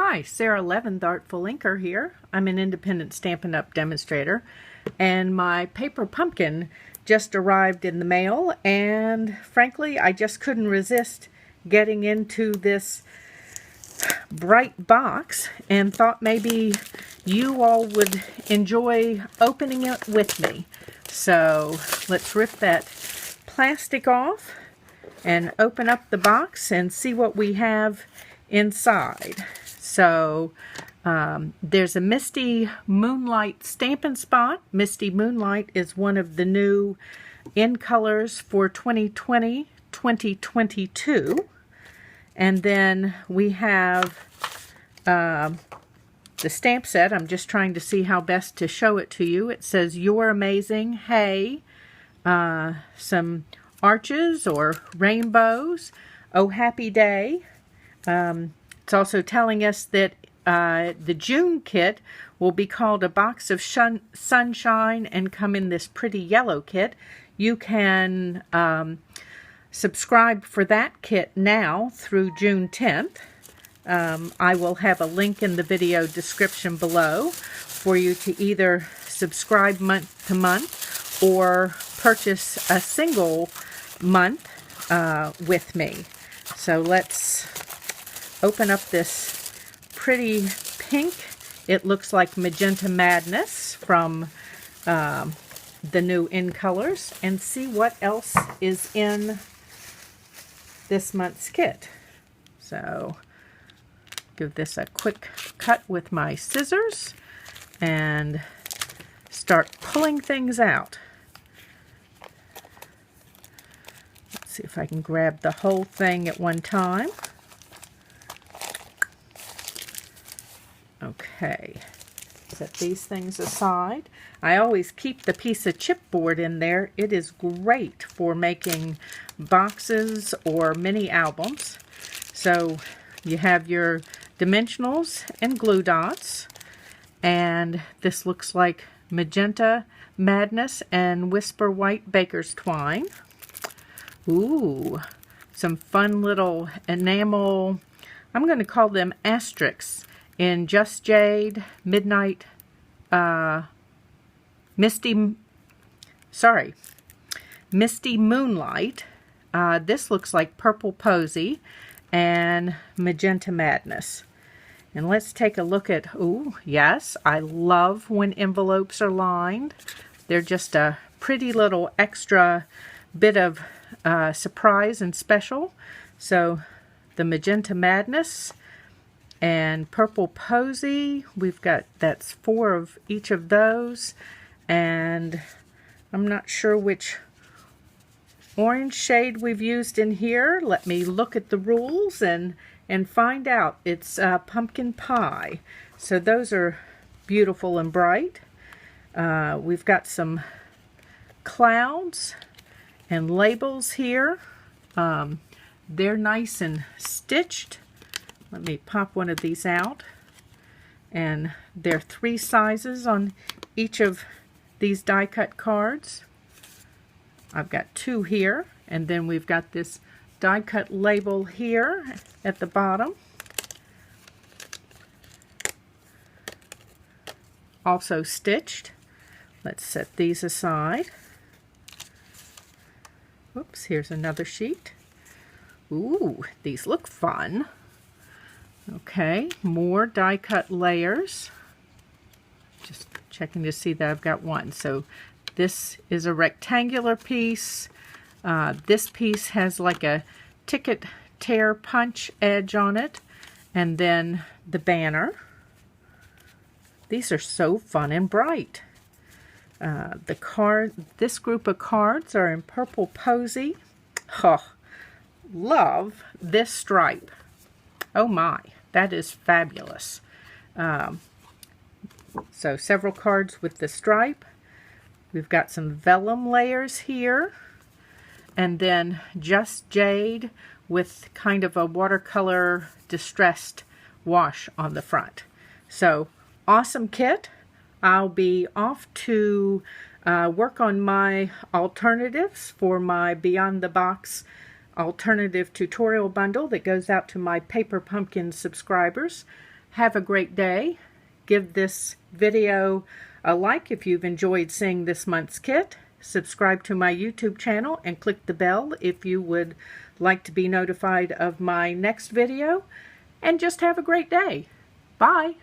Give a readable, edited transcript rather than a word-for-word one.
Hi, Sara Levin, the Artful Inker here. I'm an independent Stampin' Up! Demonstrator, and my paper pumpkin just arrived in the mail, and frankly, I just couldn't resist getting into this bright box and thought maybe you all would enjoy opening it with me. So let's rip that plastic off and open up the box and see what we have inside. So there's a Misty Moonlight Stampin' Spot. Misty Moonlight is one of the new in colors for 2020-2022. And then we have the stamp set. I'm just trying to see how best to show it to you. It says, "You're amazing, hey," some arches or rainbows, "Oh happy day." It's also telling us that the June kit will be called A Box of Sunshine and come in this pretty yellow kit. You can subscribe for that kit now through June 10th. I will have a link in the video description below for you to either subscribe month to month or purchase a single month with me. So let's open up this pretty pink. It looks like Magenta Madness from the new In Colors, and see what else is in this month's kit. So give this a quick cut with my scissors and start pulling things out. Let's see if I can grab the whole thing at one time. Okay, set these things aside. I always keep the piece of chipboard in there. It is great for making boxes or mini albums. So you have your dimensionals and glue dots, and this looks like Magenta Madness and Whisper White Baker's Twine. Ooh, some fun little enamel, I'm going to call them asterisks, in Just Jade, Midnight, Misty Moonlight. This looks like Purple Posy and Magenta Madness. And let's take a look at, ooh, yes, I love when envelopes are lined. They're just a pretty little extra bit of surprise and special. So the Magenta Madness and Purple Posy, we've got, that's 4 of each of those, and I'm not sure which orange shade we've used in here. Let me look at the rules and find out. It's Pumpkin Pie, so those are beautiful and bright. We've got some clouds and labels here. They're nice and stitched. Let me pop one of these out, and there are 3 sizes on each of these die cut cards. I've got 2 here, and then we've got this die cut label here at the bottom. Also stitched. Let's set these aside. Oops, here's another sheet. Ooh, these look fun. Okay, more die cut layers. Just checking to see that I've got 1. So this is a rectangular piece. This piece has like a ticket tear punch edge on it, and then the banner. These are so fun and bright. This group of cards are in Purple Posy. Oh, love this stripe. Oh my, that is fabulous. So several cards with the stripe. We've got some vellum layers here, and then Just Jade with kind of a watercolor distressed wash on the front. So awesome kit. I'll be off to work on my alternatives for my Beyond the Box alternative tutorial bundle that goes out to my Paper Pumpkin subscribers. have a great day. Give this video a like if you've enjoyed seeing this month's kit. Subscribe to my YouTube channel and click the bell if you would like to be notified of my next video. And just have a great day. Bye.